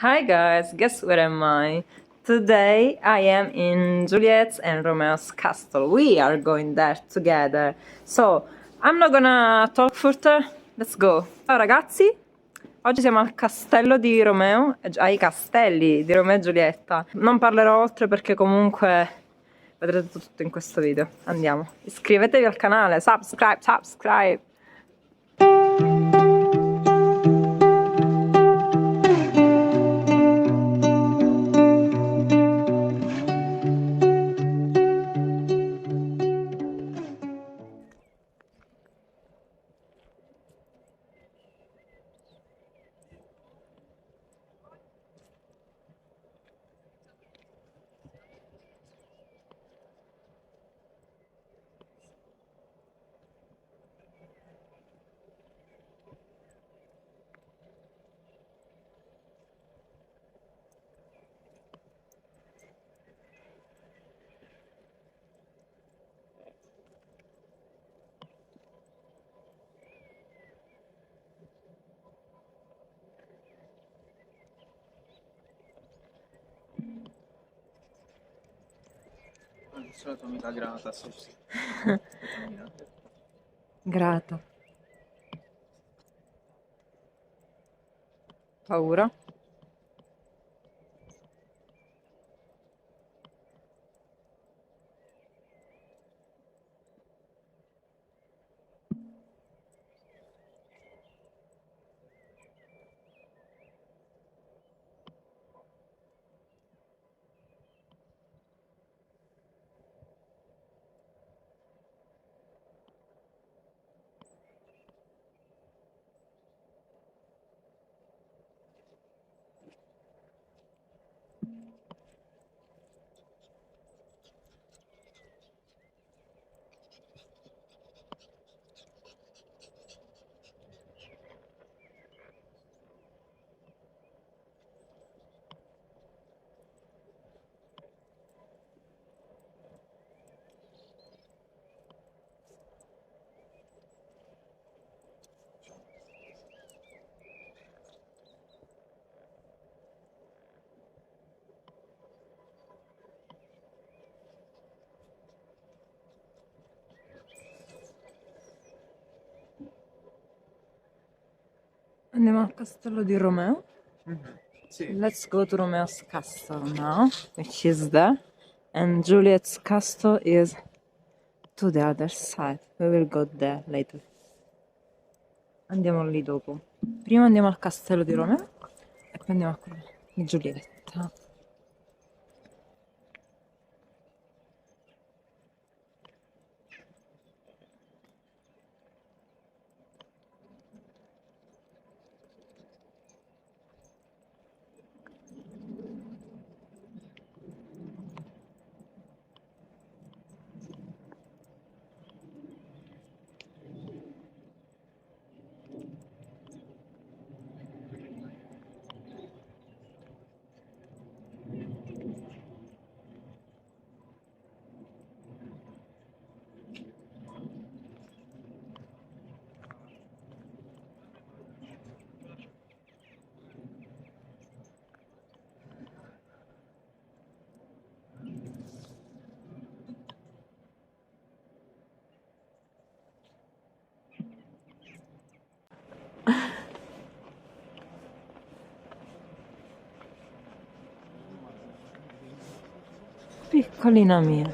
Hi guys, guess where am I? Today I am in Juliet's and Romeo's castle. We are going there together. So, I'm not gonna talk further. Let's go. Ciao ragazzi, oggi siamo al castello di Romeo, ai castelli di Romeo e Giulietta. Non parlerò oltre perché comunque vedrete tutto in questo video. Andiamo. Iscrivetevi al canale, subscribe. Sono la tua amica grata, sì. Grata. Paura? Andiamo al castello di Romeo. Sì. Let's go to Romeo's castle now, which is there. And Juliet's castle is to the other side. We will go there later. Andiamo lì dopo. Prima andiamo al castello di Romeo e poi andiamo a quello di Giulietta. Piccolina mia.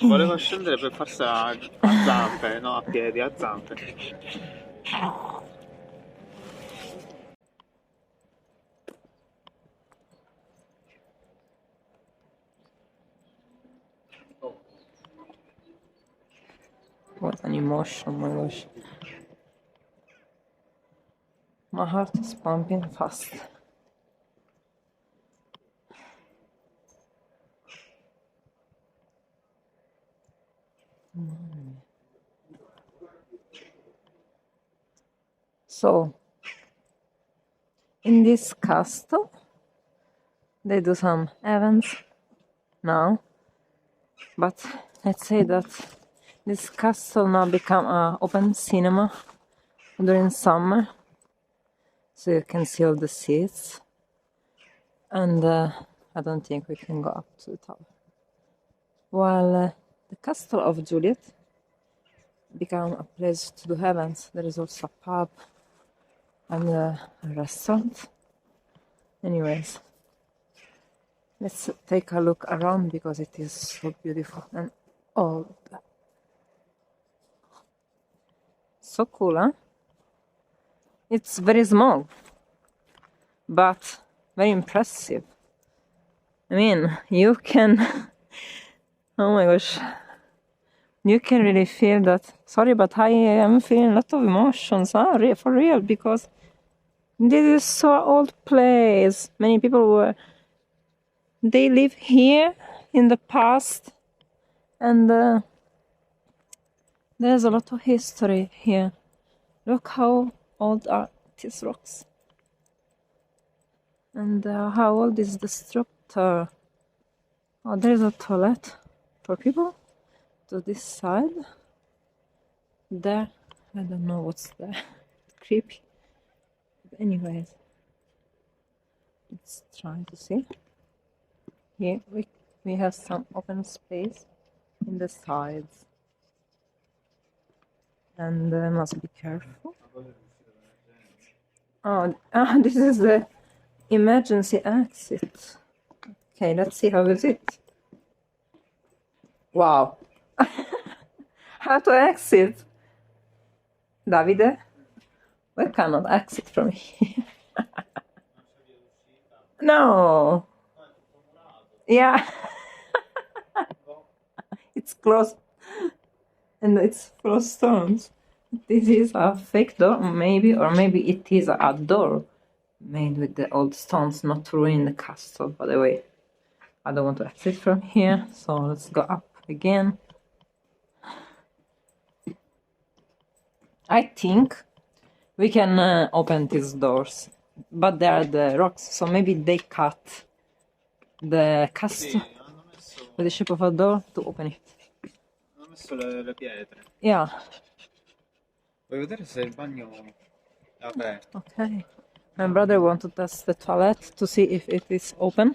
Volevo scendere per farsi a zampe, no a piedi, a zampe. What an emotion, my gosh. My heart is pumping fast. So, in this castle, they do some events now, but let's say that this castle now become a open cinema during summer. so you can see all the seats. And I don't think we can go up to the top. While the castle of Juliet become a place to do events, there is also a pub and a restaurant. Anyways, let's take a look around because it is so beautiful and old. So cool, huh? It's very small, but very impressive. I mean, you can, oh my gosh, you can really feel that. Sorry, but I am feeling a lot of emotions, huh? For real, because this is so old place. Many people they live here in the past, and there's a lot of history here. Look how old are these rocks. And how old is the structure? Oh, there's a toilet for people to this side. There, I don't know what's there. Creepy. But anyways, let's try to see. Here we have some open space in the sides. And must be careful. Oh, this is the emergency exit. Okay, let's see how is it. Wow. How to exit? Davide? We cannot exit from here. No. Yeah. It's closed. And it's full of stones. This is a fake door, maybe, or maybe it is a door made with the old stones, not to ruin the castle. By the way, I don't want to exit from here, so let's go up again. I think we can open these doors, but they are the rocks, so maybe they cut the castle with the shape of a door to open it. Hanno messo le pietre. Yeah. Vuoi vedere se il bagno è aperto? Okay. My brother wants to test the toilet to see if it is open,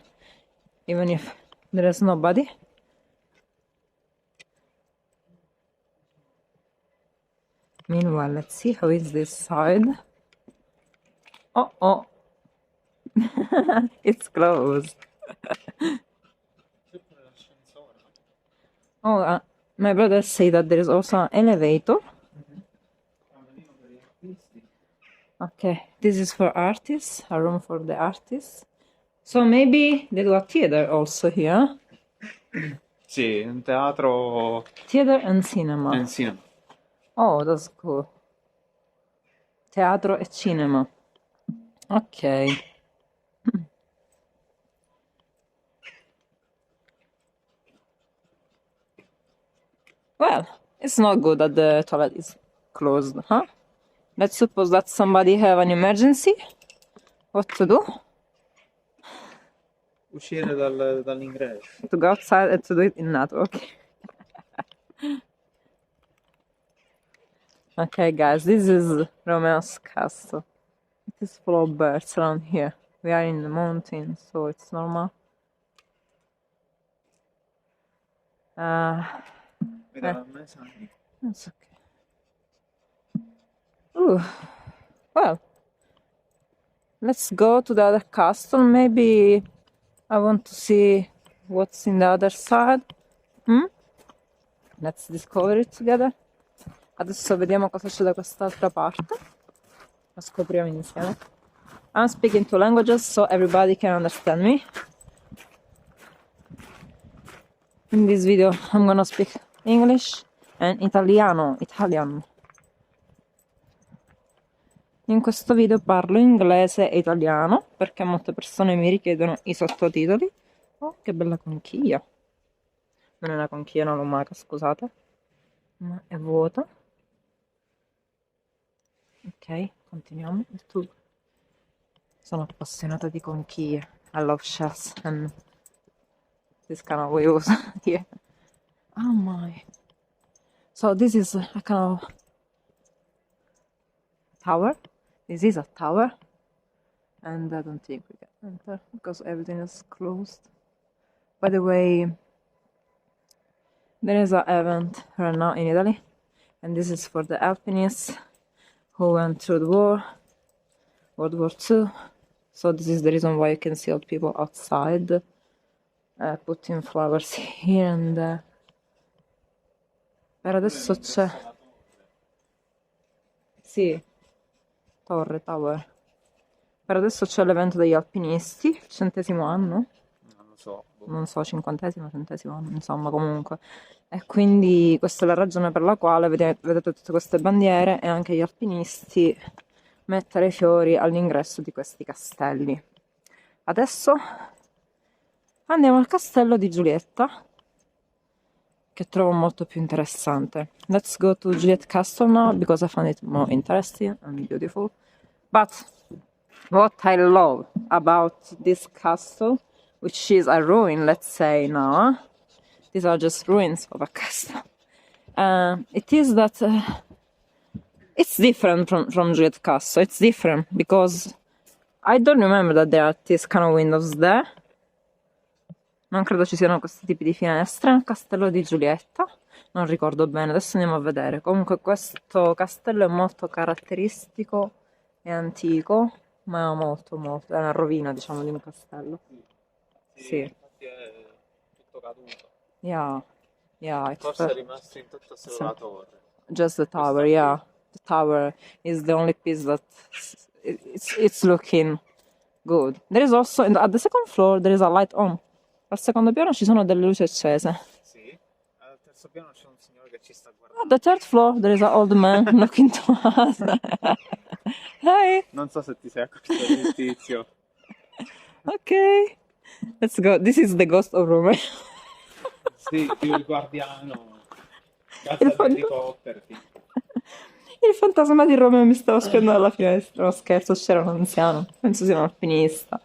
even if there is nobody. Meanwhile, let's see how is this side. Oh. It's closed. Oh, my brother say that there is also an elevator. Okay, this is for artists, a room for the artists. So maybe they do a theater also here. Sì, un teatro Theater and cinema. e cinema. Oh, that's cool. Teatro e cinema. Ok. Well, it's not good that the toilet is closed, huh? Let's suppose that somebody have an emergency. What to do? Uscire dall'ingresso. To go outside and to do it in NATO, okay. Okay, guys, this is Romeo's castle. It is full of birds around here. We are in the mountain, so it's normal. That's okay. Ooh. Well, let's go to the other castle. Maybe I want to see what's in the other side. Let's discover it together. Adesso vediamo cosa c'è da quest'altra parte. Lo scopriamo insieme. I'm speaking two languages so everybody can understand me. In this video I'm gonna speak English and Italian. In questo video parlo inglese e italiano perché molte persone mi richiedono i sottotitoli. Oh, che bella conchiglia. Non è una conchiglia, una lumaca, scusate. Ma è vuota. Ok, continuiamo. Sono appassionata di conchiglie. I love shells and this kind of wheels here. Oh my. So this is a kind of tower. This is a tower and I don't think we can enter because everything is closed. By the way, there is an event right now in Italy, and this is for the alpinists who went through the war, World War II. So this is the reason why you can see all people outside putting flowers here and there. Per adesso c'è... Sì, tower. Per adesso c'è l'evento degli alpinisti, il 100° anno. Non lo so. Non so, 50°, 100° anno, insomma, comunque. E quindi questa è la ragione per la quale vedete tutte queste bandiere e anche gli alpinisti mettere i fiori all'ingresso di questi castelli. Adesso andiamo al castello di Giulietta, che trovo molto più interessante. Let's go to Juliet Castle now because I find it more interesting and beautiful. But what I love about this castle, which is a ruin, let's say now, these are just ruins of a castle. It is that it's different from Juliet Castle. It's different because I don't remember that there are these kind of windows there. Non credo ci siano questi tipi di finestre nel castello di Giulietta, non ricordo bene, adesso andiamo a vedere. Comunque questo castello è molto caratteristico e antico, ma molto, è una rovina, diciamo, di un castello. Sì. Infatti è tutto caduto. Yeah. Forse è rimasto intatto solo la torre. Just the tower, yeah. The tower is the only piece that it's looking good. There is also, at the second floor, there is a light on. Al secondo piano ci sono delle luci accese. Sì, al terzo piano c'è un signore che ci sta guardando. At the third floor, there is an old man looking to us. Hi. Non so se ti sei accorto del tizio. Ok. Let's go. This is the ghost of Romeo. Sì, più il guardiano. Grazie agli elicotteri. Il fantasma di Romeo mi stava spiando dalla finestra. No, scherzo, c'era un anziano. Penso sia un alpinista.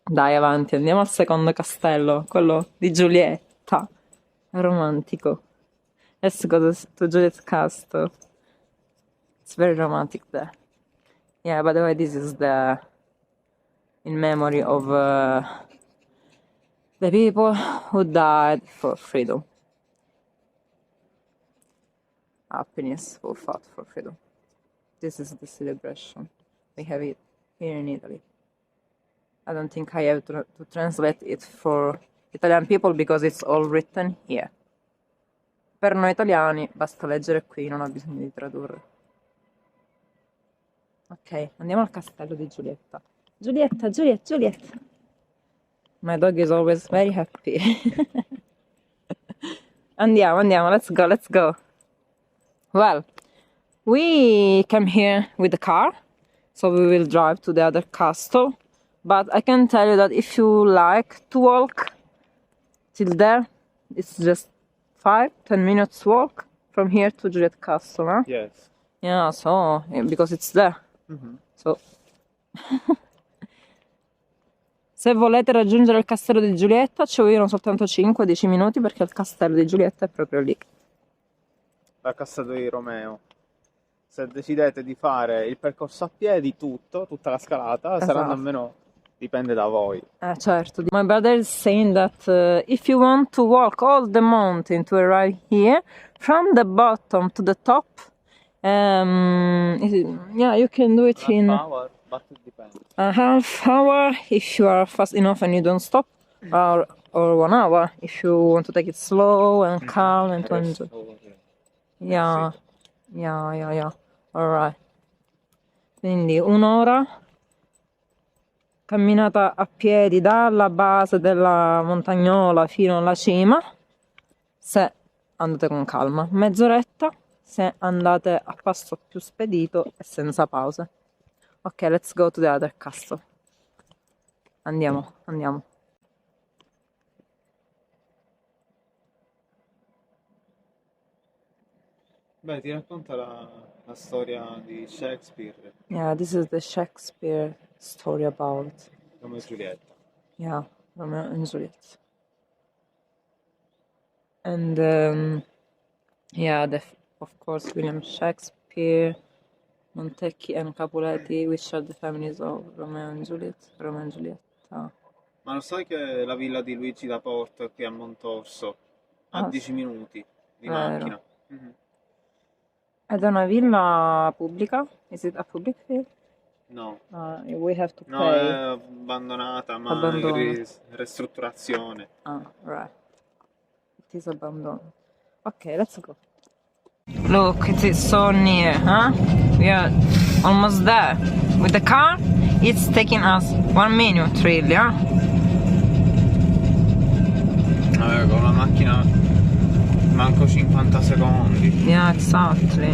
Dai, avanti, andiamo al secondo castello, quello di Giulietta. È romantico. Let's go to Juliet's Castle. It's very romantic there. Yeah, by the way, this is the in memory of the people who died for freedom. Happiness who fought for freedom. This is the celebration. We have it here in Italy. I don't think I have to translate it for Italian people because it's all written here. Per noi italiani basta leggere qui, non ha bisogno di tradurre. Ok, andiamo al castello di Giulietta. Giulietta. My dog is always very happy. Andiamo, let's go. Well, we came here with the car, so we will drive to the other castle. But I can tell you that if you like to walk till there, it's just 5-10 minutes walk from here to Juliet Castle, huh? Yes. Yeah, so, because it's there. Mm-hmm. So. Se volete raggiungere il castello di Giulietta ci vogliono soltanto 5-10 minuti perché il castello di Giulietta è proprio lì. La castello di Romeo. Se decidete di fare il percorso a piedi, tutta la scalata, saranno almeno... Dipende da voi. Certo. My brother is saying that if you want to walk all the mountain to arrive here, from the bottom to the top, you can do it in hour, but it depends. a half hour if you are fast enough and you don't stop, or 1 hour if you want to take it slow and calm and to enjoy. Yeah. Alright. Quindi 1 ora. Camminata a piedi dalla base della montagnola fino alla cima, se andate con calma, mezz'oretta se andate a passo più spedito e senza pause. Ok, let's go to the other castle. Andiamo. Beh, ti racconta la storia di Shakespeare. Yeah, this is the Shakespeare story about Romeo e Giulietta. Yeah, Romeo and Juliet. And of course William Shakespeare Montecchi and Capuleti, which are the families of Romeo and Juliet, Romeo and Giulietta. Ma lo sai che la villa di Luigi da Porto è qui a Montorso? A Ah, 10 minuti di vero. macchina. Mhm. Ed è una villa pubblica? Is it a public field? No. We have to No, pay. è abbandonata, ma Abbandono. in ristrutturazione. Ah, right. It is abandoned. Okay, let's go. Look, it is so near, huh? We are almost there. With the car, it's taking us 1 minute, really, huh? Con la macchina manco 50 secondi. Yeah, exactly.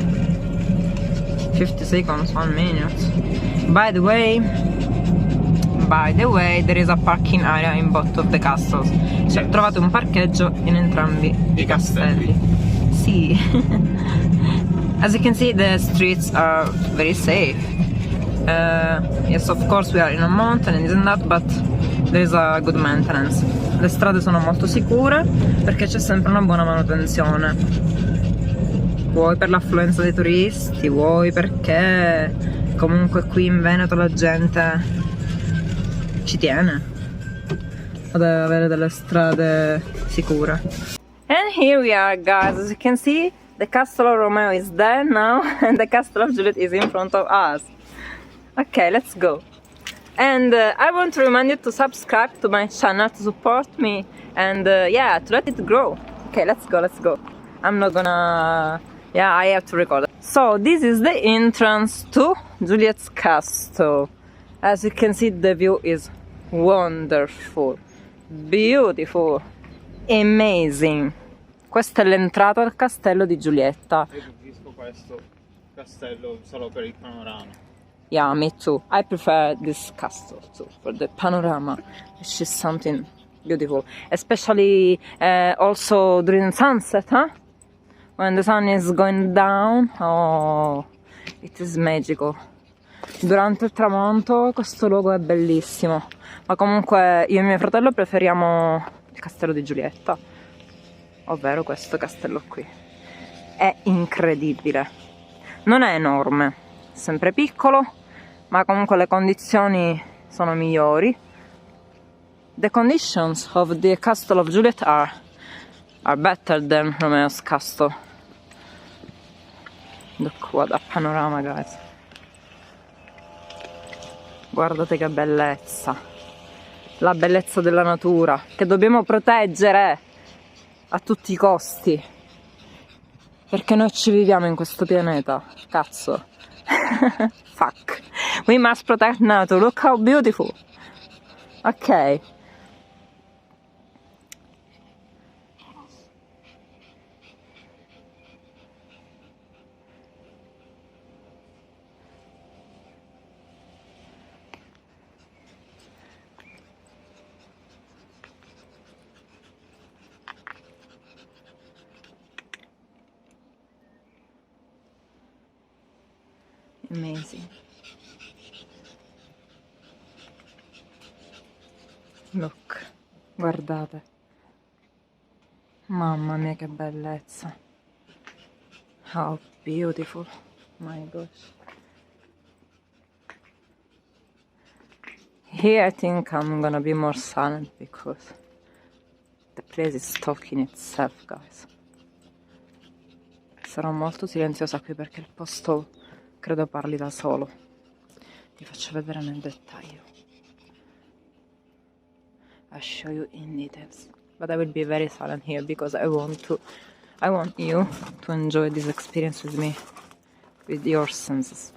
50 seconds, 1 minute. By the way, there is a parking area in both of the castles. Cioè, trovate un parcheggio in entrambi i castelli. Sì. As you can see, the streets are very safe. Yes, of course, we are in a mountain and isn't that, but there is a good maintenance. Le strade sono molto sicure perché c'è sempre una buona manutenzione. Vuoi per l'affluenza dei turisti, vuoi perché comunque qui in Veneto la gente ci tiene ad avere delle strade sicure. And here we are, guys. As you can see, the Castle of Romeo is there now and the Castle of Juliet is in front of us. Okay, let's go. And I want to remind you to subscribe to my channel to support me and yeah, to let it grow. Okay, let's go. I'm not gonna... yeah, I have to record. So this is the entrance to Juliet's castle. As you can see, the view is wonderful, beautiful, amazing. Questa è l'entrata al castello di Giulietta. Io preferisco questo castello solo per il panorama. Yeah, me too. I prefer this castle too for the panorama. It's just something beautiful, especially also during sunset, huh? When the sun is going down, oh, it is magical. Durante il tramonto questo luogo è bellissimo, ma comunque io e mio fratello preferiamo il castello di Giulietta, ovvero questo castello qui. È incredibile. Non è enorme, è sempre piccolo, ma comunque le condizioni sono migliori. The conditions of the Castle of Juliet are better than Romeo's castle. Look what a panorama, guys. Guardate che bellezza. La bellezza della natura, che dobbiamo proteggere a tutti i costi. Perché noi ci viviamo in questo pianeta. Cazzo. Fuck. We must protect nature. Look how beautiful. Ok. Amazing. Look, guardate. Mamma mia che bellezza. How beautiful. My gosh. Here I think I'm gonna be more silent because the place is talking itself, guys. Sarò molto silenziosa qui perché il posto credo parli da solo. Ti faccio vedere nel dettaglio. I'll show you in details. But I will be very silent here because I want you to enjoy this experience with me, with your senses.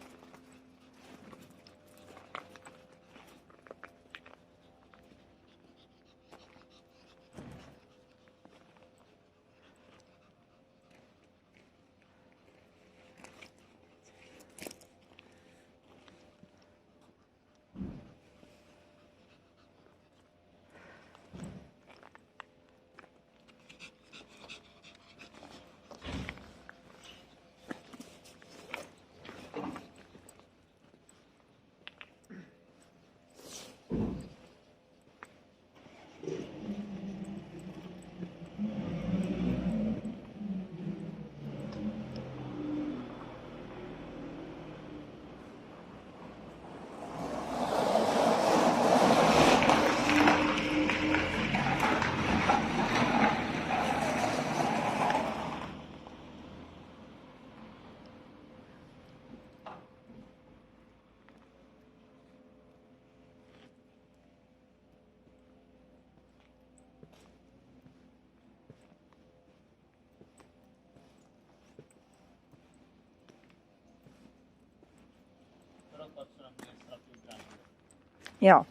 Yeah,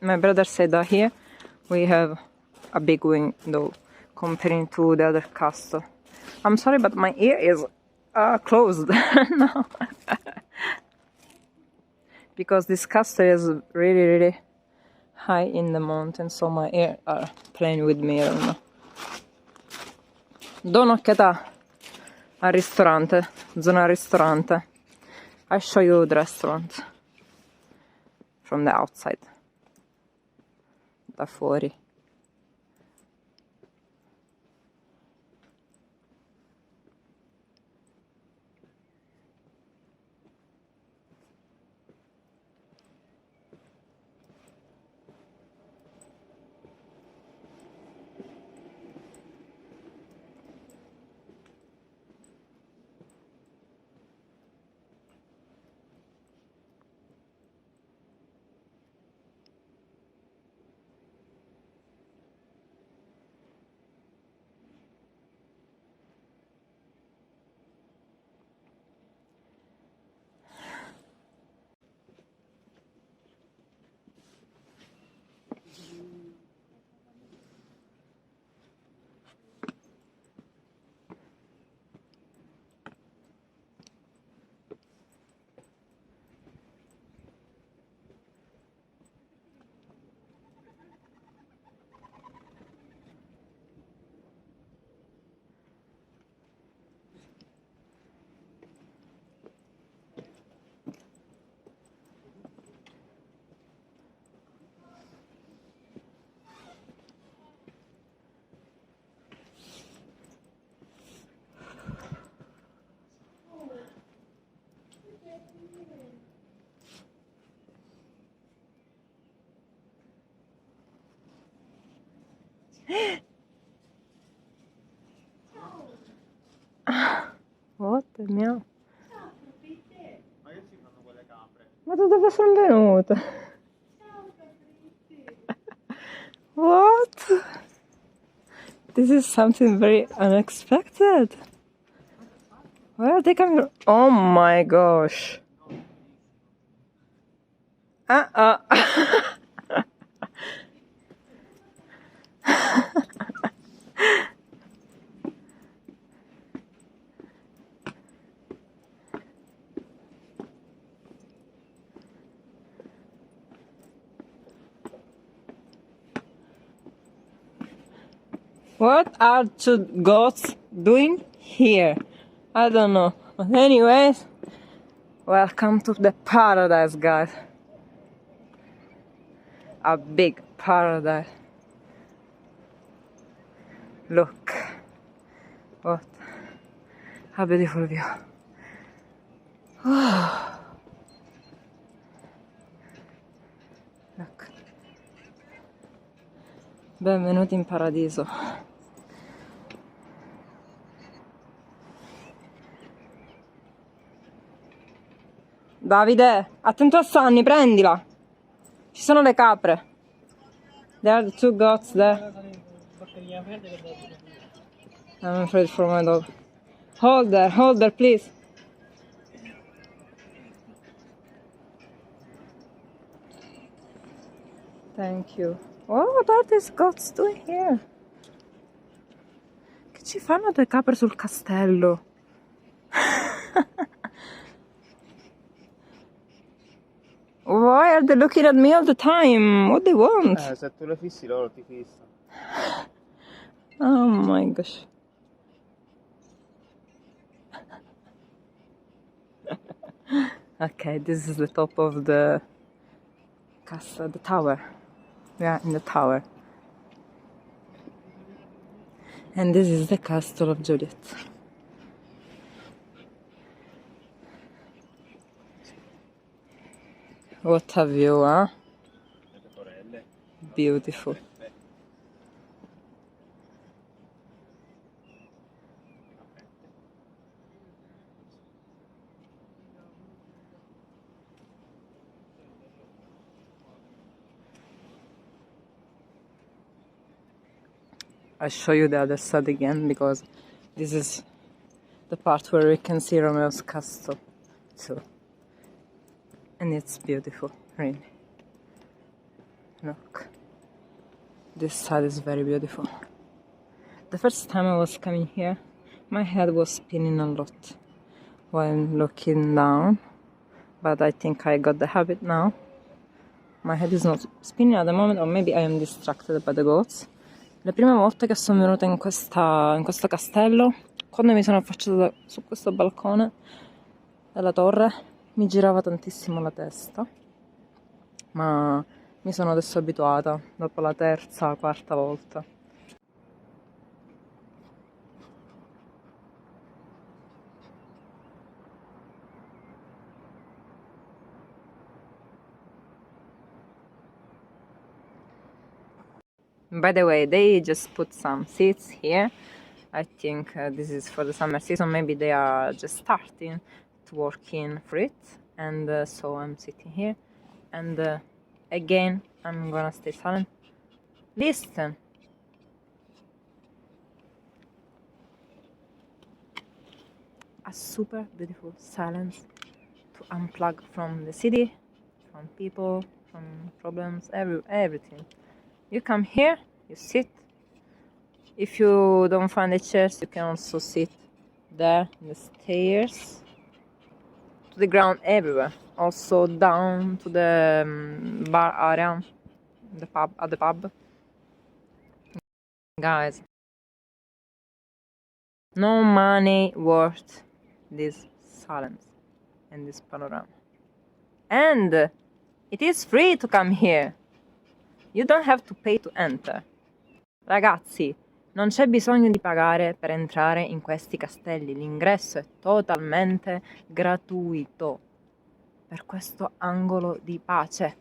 my brother said that here we have a big window comparing to the other castle. I'm sorry, but my ear is closed now. Because this castle is really, really high in the mountain, so my ear are playing with me, I don't know. Do un'occhiata al ristorante, zona ristorante. I show you the restaurant from the outside, da fuori. What the mio? Ma che ci fanno quelle capre? Ma da dove sono venute? What? This is something very unexpected. Where are they coming from? Oh my gosh. Uh-uh. What are two goats doing here? I don't know. But anyways, welcome to the paradise, guys. A big paradise. Look. What a beautiful view. Look. Benvenuti in paradiso. Davide, attento a Sunny, prendila. Ci sono le capre. There are the two goats there. I'm afraid for my dog. Hold there, please. Thank you. Oh, what are these goats doing here? Che ci fanno due capre sul castello? Why are they looking at me all the time? What they want? Se tu le fissi loro ti fissano. Oh my gosh. Okay, this is the top of the castle, the tower. We are in the tower. And this is the castle of Juliet. What a view, huh? Beautiful. I'll show you the other side again because this is the part where we can see Romeo's castle too. And it's beautiful, really. Look, this side is very beautiful. The first time I was coming here, my head was spinning a lot while looking down, but I think I got the habit now. My head is not spinning at the moment, or maybe I am distracted by the goats. Le prime volte che sono venuta in questo castello, quando mi sono affacciata su questo balcone della torre, mi girava tantissimo la testa, ma mi sono adesso abituata dopo la terza, quarta volta. By the way, they just put some seats here. I think this is for the summer season. Maybe they are just starting to work in for it, and so I'm sitting here. And again, I'm gonna stay silent. Listen. A super beautiful silence to unplug from the city, from people, from problems, everything. You come here, you sit. If you don't find the chairs, you can also sit there in the stairs, to the ground, everywhere. Also down to the bar area, at the pub. Guys, no money worth this silence and this panorama. And it is free to come here. You don't have to pay to enter. Ragazzi, non c'è bisogno di pagare per entrare in questi castelli. L'ingresso è totalmente gratuito per questo angolo di pace.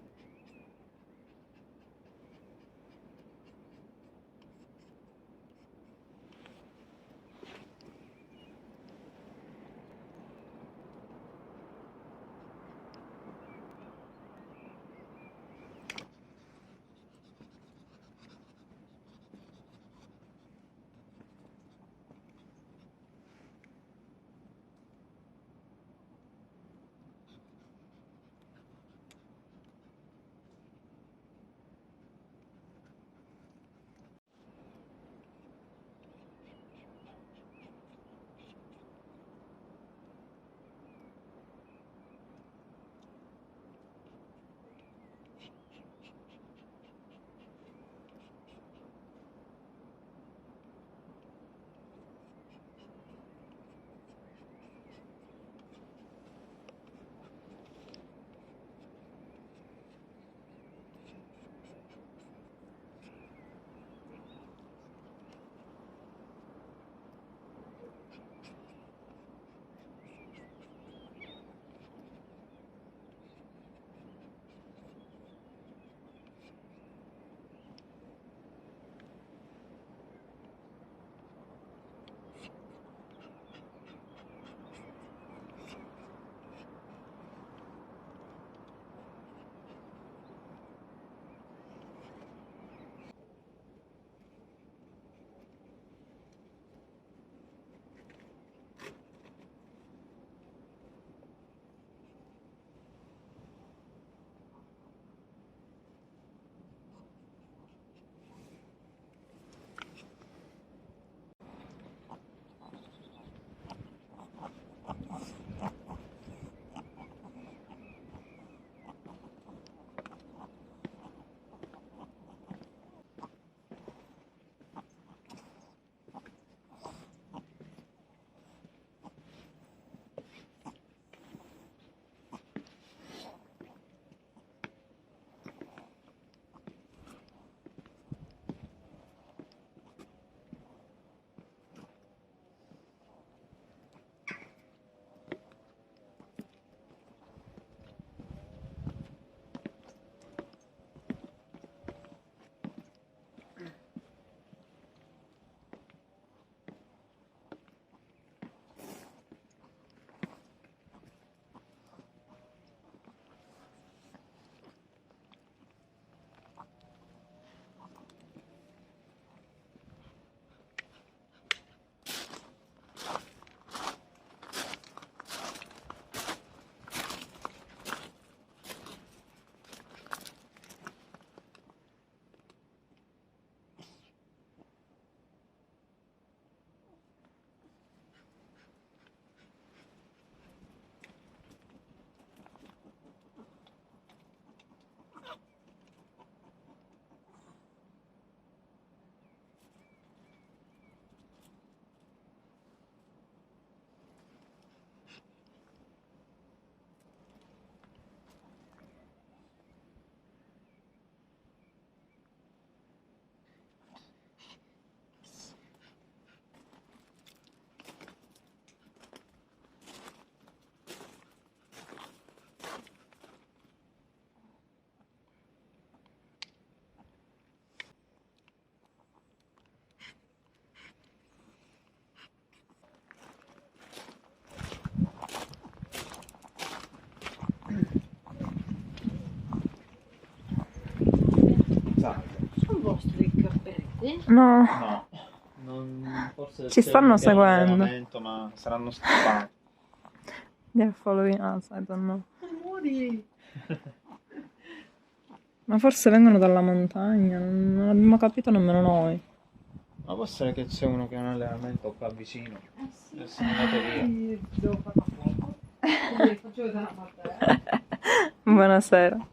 posto i capelli? No, No, forse Ci c'è stanno un piano di seguendo. allenamento, ma saranno scappati. they're following us, I don't know. Amori! Ma forse vengono dalla montagna, non abbiamo capito nemmeno noi. Ma può essere che c'è uno che ha un allenamento qua vicino e sono andato via. Devo fare a fuoco. Quindi faccio vedere la parte. Buonasera.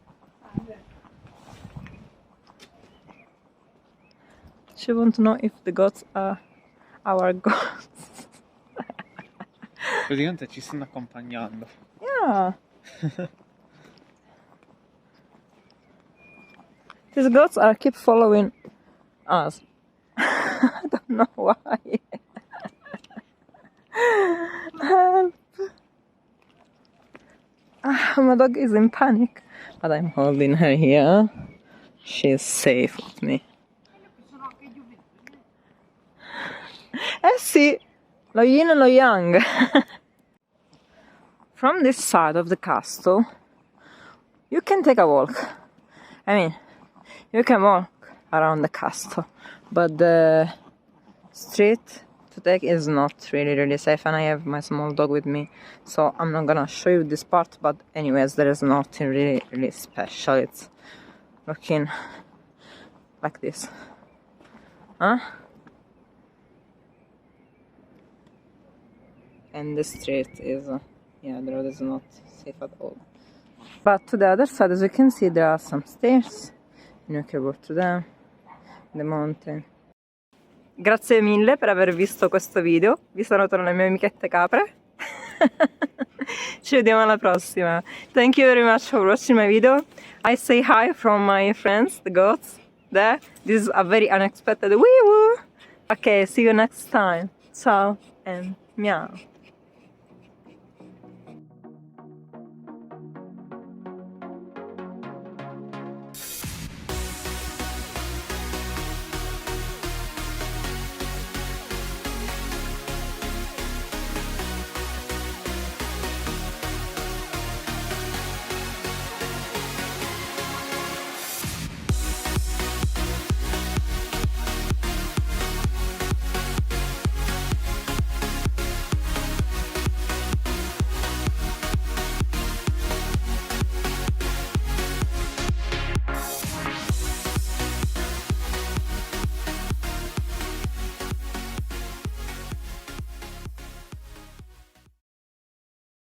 She wants to know if the goats are our goats. Praticamente ci stanno accompagnando. Yeah. These goats are keep following us. I don't know why. Help. My dog is in panic, but I'm holding her here. She's safe with me. Eh sì, lo yin e lo yang. From this side of the castle, you can take a walk. I mean, you can walk around the castle, but the street to take is not really safe, and I have my small dog with me, so I'm not gonna show you this part, but anyways, there is nothing really special. It's looking like this. Huh? And the street is, yeah, the road is not safe at all. But to the other side, as you can see, there are some stairs, and you can go to them, the mountain. Grazie mille per aver visto questo video, vi salutano le mie amichette capre. Ci vediamo alla prossima. Thank you very much for watching my video. I say hi from my friends, the goats, there. This is a very unexpected wee-woo. Okay, see you next time. Ciao and meow.